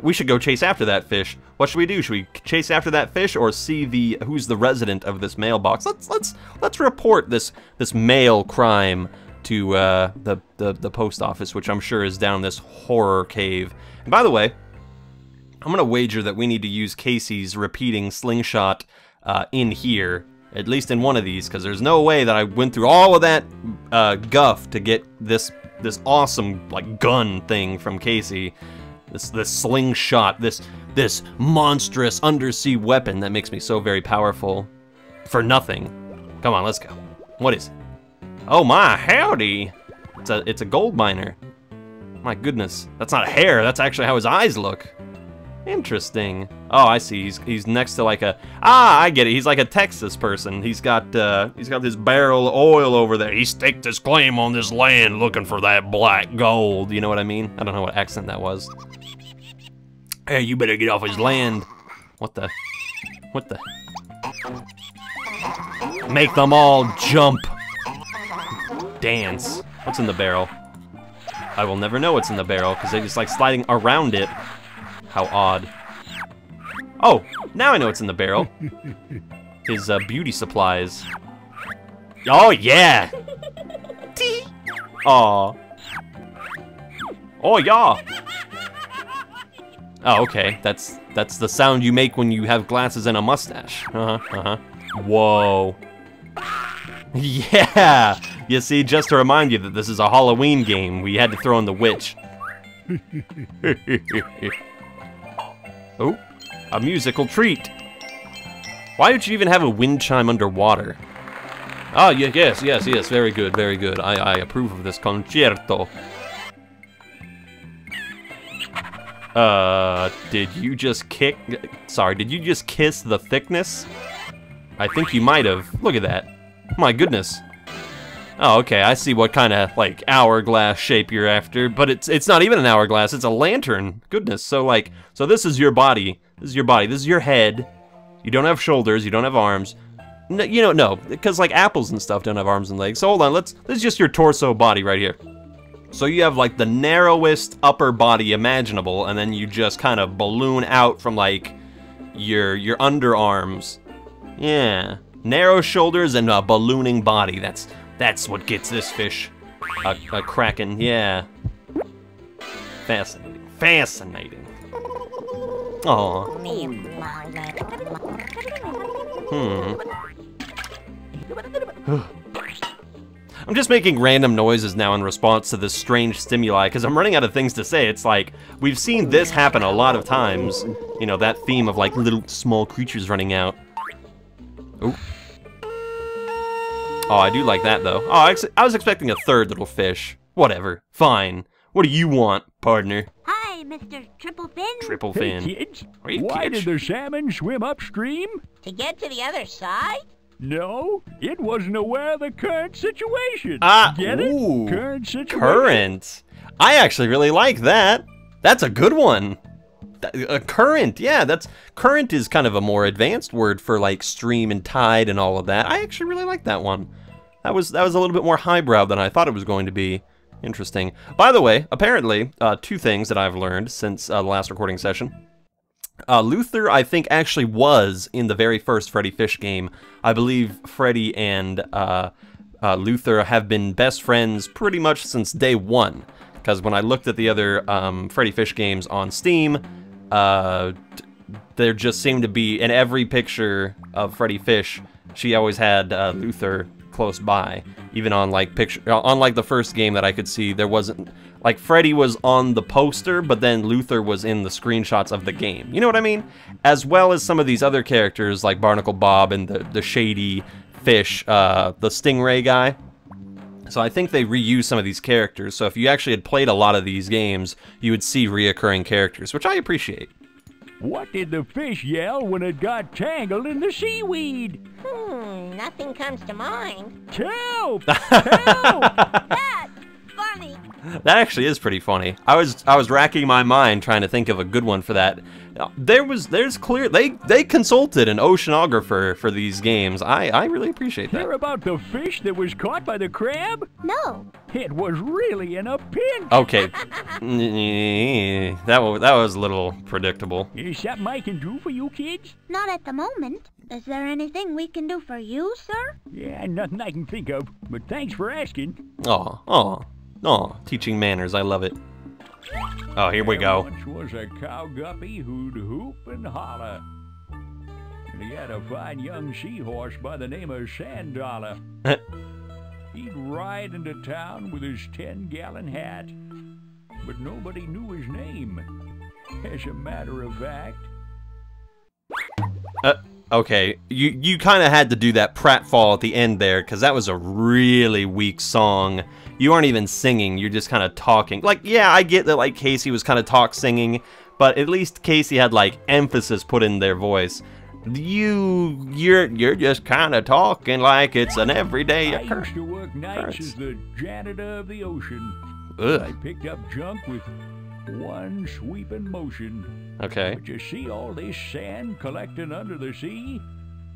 We should go chase after that fish. What should we do? Should we chase after that fish or see who's the resident of this mailbox? Let's report this mail crime to the post office, which I'm sure is down this horror cave. And by the way, I'm gonna wager that we need to use Casey's repeating slingshot in here, at least in one of these, because there's no way that I went through all of that guff to get this awesome like gun thing from Casey. This slingshot, this monstrous undersea weapon that makes me so very powerful for nothing. Come on, let's go. What is it? Oh my, howdy! It's a gold miner. My goodness, that's not hair. That's actually how his eyes look. Interesting. Oh, I see. He's next to like a I get it. He's like a Texas person. He's got this barrel of oil over there. He staked his claim on this land, looking for that black gold. You know what I mean? I don't know what accent that was. Hey, you better get off his land. What the? Make them all jump. Dance. What's in the barrel? I will never know what's in the barrel because they just like sliding around it. How odd. Oh, now I know what's in the barrel. His beauty supplies. Oh yeah. Aw. Oh yeah. Oh, okay. That's the sound you make when you have glasses and a mustache. Whoa. Yeah. You see, just to remind you that this is a Halloween game, we had to throw in the witch. Oh, a musical treat. Why did you even have a wind chime underwater? Oh, yes, very good, very good. I approve of this concerto. Did you just did you just kiss the thickness? I think you might have. Look at that. My goodness. Oh, okay, I see what kind of, like, hourglass shape you're after, but it's not even an hourglass, it's a lantern. Goodness, so this is your body. This is your body, this is your head. You don't have shoulders, you don't have arms. No, you know, no, because, like, apples and stuff don't have arms and legs. So hold on, this is just your torso body right here. So you have, like, the narrowest upper body imaginable, and then you just kind of balloon out from, like, your underarms. Yeah, narrow shoulders and a ballooning body, That's what gets this fish a kraken, yeah. Fascinating, fascinating. Aw. I'm just making random noises now in response to this strange stimuli, because I'm running out of things to say. It's like, we've seen this happen a lot of times. You know, that theme of, like, little small creatures running out. Ooh. Oh, I do like that, though. Oh, I was expecting a third little fish. Whatever. Fine. What do you want, partner? Hi, Mr. Triple Fin. Triple Fin. Hey, kids. Hey, Why kids. did the salmon swim upstream? To get to the other side? No, it wasn't aware of the current situation. Get ooh. it? Current situation. Current. I actually really like that. That's a good one. Current, yeah, current is kind of a more advanced word for like stream and tide and all of that. I actually really like that one. That was a little bit more highbrow than I thought it was going to be. Interesting. By the way, apparently, two things that I've learned since the last recording session. Luther, I think, actually was in the very first Freddi Fish game. I believe Freddi and Luther have been best friends pretty much since day one. Because when I looked at the other Freddi Fish games on Steam, there just seemed to be, in every picture of Freddi Fish, she always had Luther close by. Even on like the first game that I could see, there wasn't, like, Freddi was on the poster, but then Luther was in the screenshots of the game. You know what I mean? As well as some of these other characters like Barnacle Bob and the shady fish, the stingray guy. So I think they reused some of these characters, so if you actually had played a lot of these games, you would see reoccurring characters, which I appreciate. What did the fish yell when it got tangled in the seaweed? Nothing comes to mind. Help! Help! That's funny. That actually is pretty funny. I was racking my mind trying to think of a good one for that. There's clear they consulted an oceanographer for these games. I really appreciate that. Hear about the fish that was caught by the crab? No. It was really in a pinch. Okay. That was a little predictable. Is something I can do for you kids? Not at the moment. Is there anything we can do for you, sir? Yeah, nothing I can think of, but thanks for asking. Oh, teaching manners, I love it. Oh, here we go. Once was a cow guppy who'd hoop and holler. And he had a fine young seahorse by the name of Sand-Dollar. He'd ride into town with his 10-gallon hat, but nobody knew his name. As a matter of fact... Okay, you kind of had to do that pratfall at the end there, because that was a really weak song. You aren't even singing, you're just kind of talking. Like, yeah, I get that, like, Casey was kind of singing, but at least Casey had, like, emphasis put in their voice. You're just kind of talking like it's an everyday occurrence. I used to work nights as the janitor of the ocean. Ugh. I picked up junk with one sweeping motion. Okay. But you see all this sand collecting under the sea?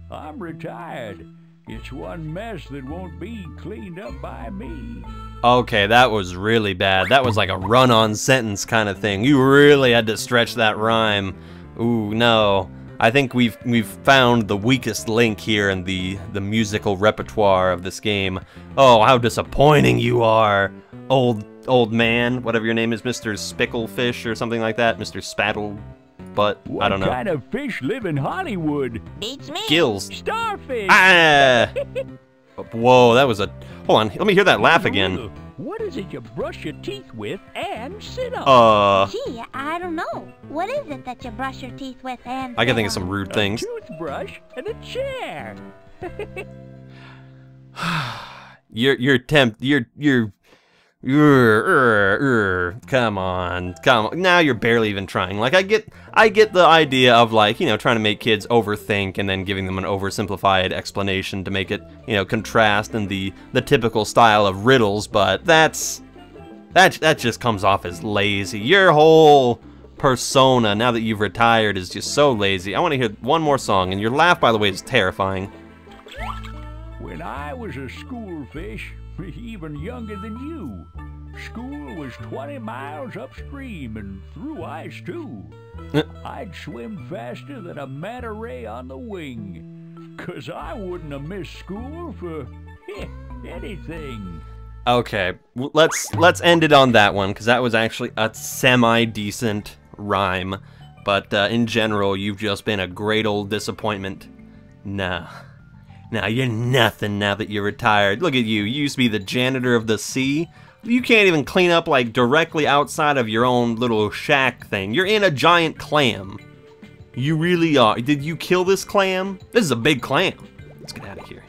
I'm retired. It's one mess that won't be cleaned up by me. Okay, that was really bad. That was like a run-on sentence kind of thing. You really had to stretch that rhyme. Ooh, no. I think we've found the weakest link here in the musical repertoire of this game. Oh, how disappointing you are, old man, whatever your name is, Mr. Spicklefish or something like that, Mr. Spattle Butt, I don't know. What kind of fish live in Hollywood? Beats me. Gills. Starfish. Ah! Whoa, that was a... Hold on, let me hear that laugh again. What is it you brush your teeth with and sit on? Gee, I don't know. What is it that you brush your teeth with and I can sit think of some on? rude things. A toothbrush and a chair. Come on. Now you're barely even trying. Like, I get the idea of, like, you know, trying to make kids overthink and then giving them an oversimplified explanation to make it, you know, contrast in the typical style of riddles, but that just comes off as lazy. Your whole persona, now that you've retired, is just so lazy. I want to hear one more song, and your laugh, by the way, is terrifying. When I was a schoolfish, even younger than you, school was 20 miles upstream and through ice too. I'd swim faster than a manta ray on the wing, 'cause I wouldn't have missed school for anything. Okay, let's end it on that one, because that was actually a semi-decent rhyme. But in general, you've just been a great old disappointment. Nah, you're nothing now that you're retired. Look at you. You used to be the janitor of the sea. You can't even clean up, like, directly outside of your own little shack thing. You're in a giant clam. You really are. Did you kill this clam? This is a big clam. Let's get out of here.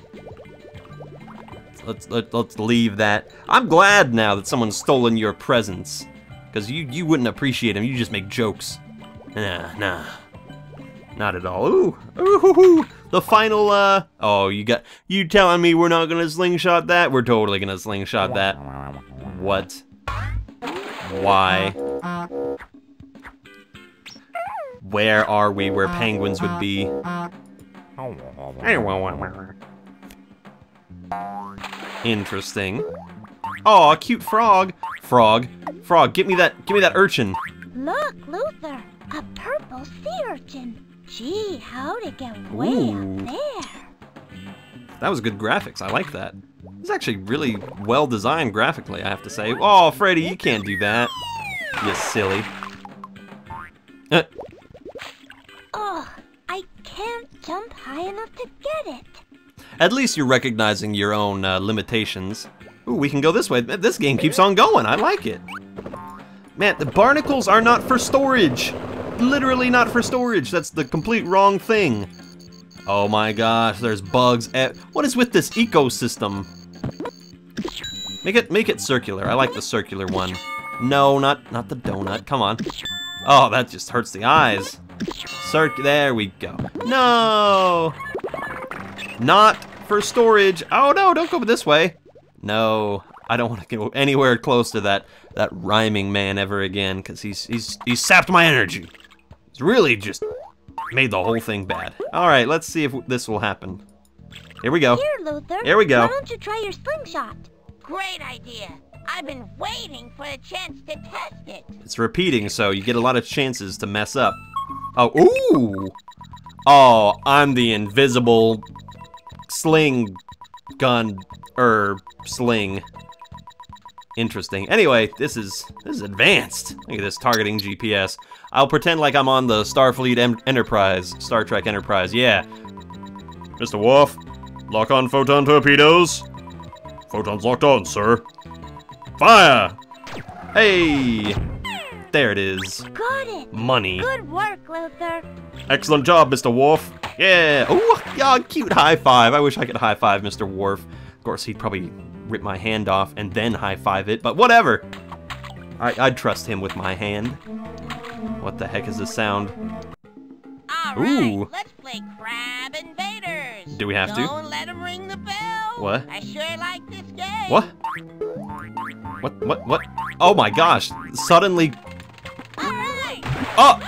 Let's leave that. I'm glad now that someone's stolen your presents, because you wouldn't appreciate them. You just make jokes. Nah. Not at all. Ooh. The final, oh, you telling me we're not gonna slingshot that? We're totally gonna slingshot that. What? Why? Where are we where penguins would be? Interesting. Oh, a cute frog. Frog, get me that urchin. Look, Luther, a purple sea urchin. Gee, how'd it get way up there? That was good graphics. I like that. It's actually really well designed graphically, I have to say. Oh, Freddy, you can't do that. You silly. Oh, I can't jump high enough to get it. At least you're recognizing your own limitations. Ooh, we can go this way. This game keeps on going. I like it. Man, the barnacles are not for storage. Literally not for storage. That's the complete wrong thing. Oh my gosh, there's bugs. What is with this ecosystem? Make it circular. I like the circular one. No, not the donut. Come on. Oh, that just hurts the eyes. There we go. No! Not for storage. Oh no, don't go this way. No. I don't want to go anywhere close to that rhyming man ever again, because he's sapped my energy. He's really just made the whole thing bad. All right, let's see if this will happen. Here we go. Here, Luther. Here we go. Why don't you try your slingshot? Great idea. I've been waiting for a chance to test it. It's repeating, so you get a lot of chances to mess up. Oh, ooh! Oh, I'm the invisible sling gun sling. Interesting. Anyway, this is advanced. Look at this targeting GPS. I'll pretend like I'm on the Starfleet Enterprise, Star Trek Enterprise. Yeah. Mr. Worf, lock on photon torpedoes. Photon's locked on, sir. Fire! Hey! There it is. Got it. Money. Good work, Luther. Excellent job, Mr. Worf. Yeah. Oh, yeah, cute high five. I wish I could high five Mr. Worf. Of course, he'd probably rip my hand off and then high five it, but whatever. I'd trust him with my hand. What the heck is this sound? All Ooh. right, let's play Crab Invaders. Do we have to? Don't let him ring the bell. What? I sure like this game. What? What? Oh my gosh! Suddenly. All right. Oh!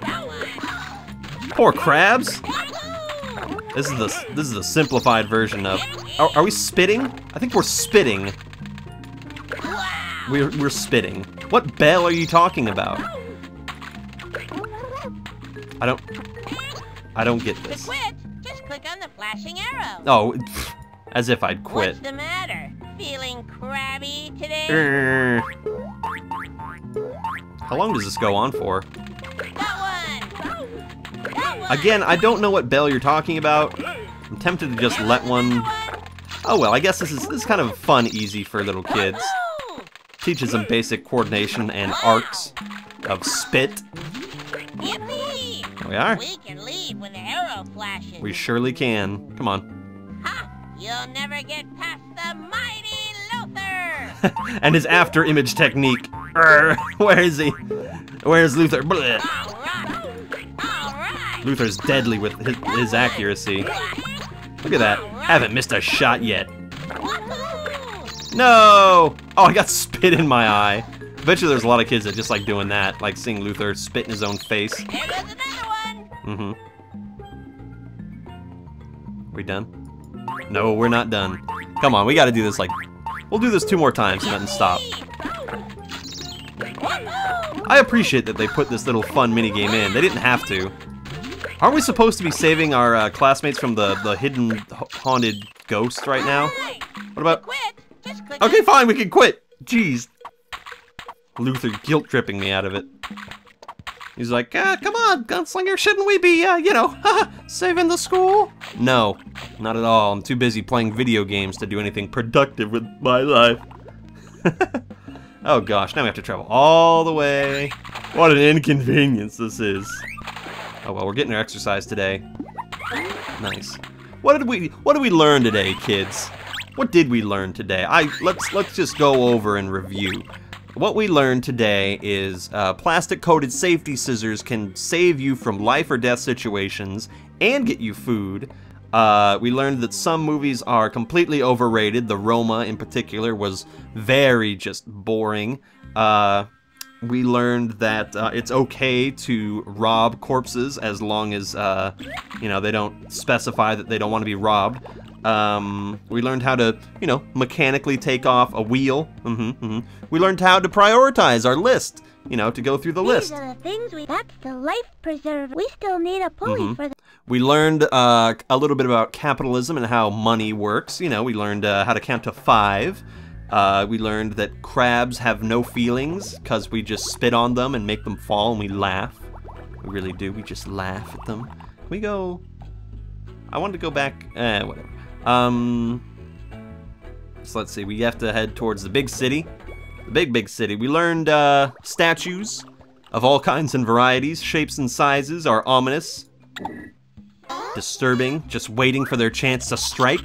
Go on. Poor crabs. This is the simplified version of. Are we spitting? I think we're spitting. Wow. We're spitting. What bell are you talking about? I don't get To this. quit, just click on the flashing arrow. Oh, as if I'd quit. What's the matter? Feeling crabby today? How long does this go on for? That one. Again, I don't know what bell you're talking about. I'm tempted to just let one. Oh well, I guess this is kind of fun, easy for little kids. Woohoo! Teaches them basic coordination and arcs of spit. Yippee! There we are. We can leave when the arrow flashes. We surely can. Come on. Ha! You'll never get past the mighty Luther! And his after image technique. Where is he? Where's Luther? Blech. Alright! Luther's deadly with his accuracy. Look at that. Haven't missed a shot yet. Woohoo! No! Oh, I got spit in my eye. I bet you there's a lot of kids that just like doing that, like seeing Luther spit in his own face. There goes another one! Mm-hmm. We done? No, we're not done. Come on, we gotta do this like... We'll do this 2 more times and then stop. I appreciate that they put this little fun minigame in. They didn't have to. Aren't we supposed to be saving our classmates from the hidden haunted ghosts right now? What about... Quit! Just click Okay, on- fine, we can quit. Jeez. Luther guilt-tripping me out of it. He's like, come on, gunslinger, shouldn't we be, saving the school? No, not at all. I'm too busy playing video games to do anything productive with my life. Oh gosh, now we have to travel all the way. What an inconvenience this is. Oh well, we're getting our exercise today. Nice. What did we learn today, kids? What did we learn today? Let's just go over and review. What we learned today is plastic-coated safety scissors can save you from life or death situations and get you food. We learned that some movies are completely overrated. The Roma, in particular, was very just boring. We learned that it's okay to rob corpses as long as, they don't specify that they don't want to be robbed. We learned how to, mechanically take off a wheel. We learned how to prioritize our list, to go through the list. These are the things that's the life preserver. We still need a pulley for the... We learned a little bit about capitalism and how money works. We learned how to count to 5. We learned that crabs have no feelings because we just spit on them and make them fall and we laugh. We really do. We just laugh at them. Can we go... I wanted to go back... whatever. So let's see, we have to head towards the big city. The big city. We learned statues of all kinds and varieties, shapes and sizes are ominous, disturbing, just waiting for their chance to strike.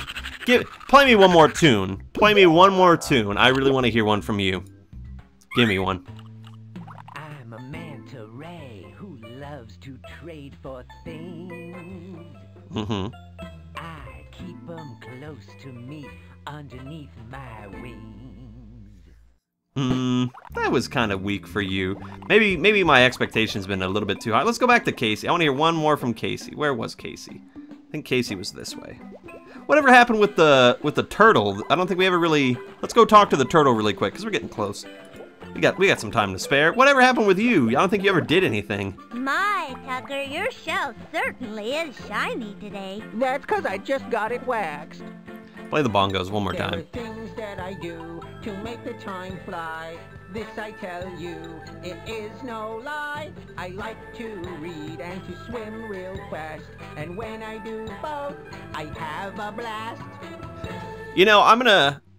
Play me one more tune. Play me one more tune. I really want to hear one from you. Give me one. I'm a manta ray who loves to trade for things. I keep 'em close to me underneath my wings. That was kind of weak for you. Maybe my expectations been a little bit too high. Let's go back to Casey. I want to hear one more from Casey. Where was Casey? I think Casey was this way. Whatever happened with the turtle? I don't think we ever really... Let's go talk to the turtle really quick, because we're getting close. We got some time to spare. Whatever happened with you? I don't think you ever did anything. My, Tucker, your shell certainly is shiny today. That's because I just got it waxed. Play the bongos one more There are time. things that I do to make the time fly. This I tell you, it is no lie. I like to read and to swim real fast. And when I do both, I have a blast. You know,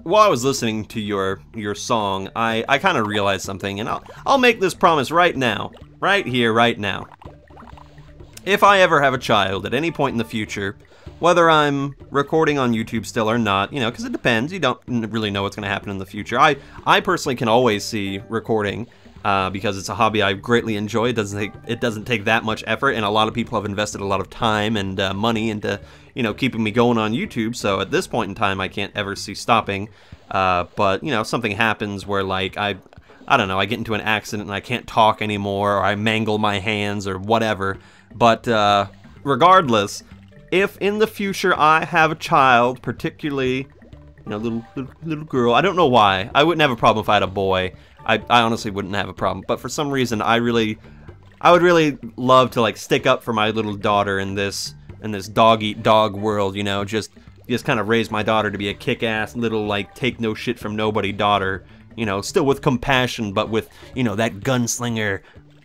while I was listening to your song, I kind of realized something, and I'll make this promise right now. Right here, right now. If I ever have a child at any point in the future, whether I'm recording on YouTube still or not, you know, because it depends. You don't really know what's going to happen in the future. I personally can always see recording because it's a hobby I greatly enjoy. It doesn't take that much effort, and a lot of people have invested a lot of time and money into, you know, keeping me going on YouTube. So at this point in time, I can't ever see stopping. But you know, something happens where, like, I don't know, I get into an accident and I can't talk anymore, or I mangle my hands or whatever. But regardless, if in the future I have a child, particularly, you know, little girl, I don't know why. I wouldn't have a problem if I had a boy. I honestly wouldn't have a problem. But for some reason, I would really love to, like, stick up for my little daughter in this dog-eat-dog world, you know, just kind of raise my daughter to be a kick-ass little, like, take-no-shit-from-nobody daughter, you know, still with compassion, but with, you know, that gunslinger,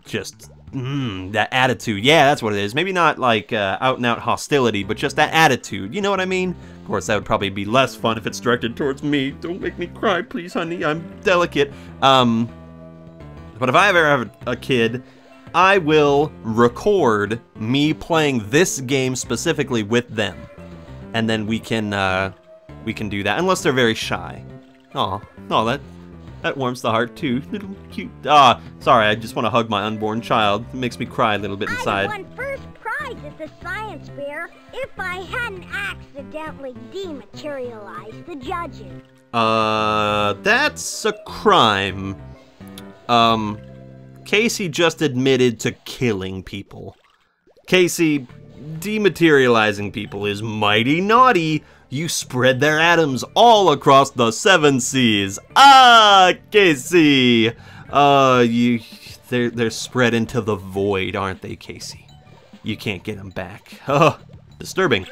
just... that attitude. Yeah, that's what it is. Maybe not like out-and-out hostility, but just that attitude. You know what I mean? Of course, that would probably be less fun if it's directed towards me. Don't make me cry, please, honey. I'm delicate. But if I ever have a kid, I will record me playing this game specifically with them, and then we can do that. Unless they're very shy. Oh, that warms the heart too. Little cute. Sorry, I just want to hug my unborn child. It makes me cry a little bit inside. I won first prize at the science fair if I hadn't accidentally dematerialized the judges. That's a crime. Casey just admitted to killing people. Casey, dematerializing people is mighty naughty. You spread their atoms all across the 7 seas. Casey! They're spread into the void, aren't they, Casey? You can't get them back. Disturbing.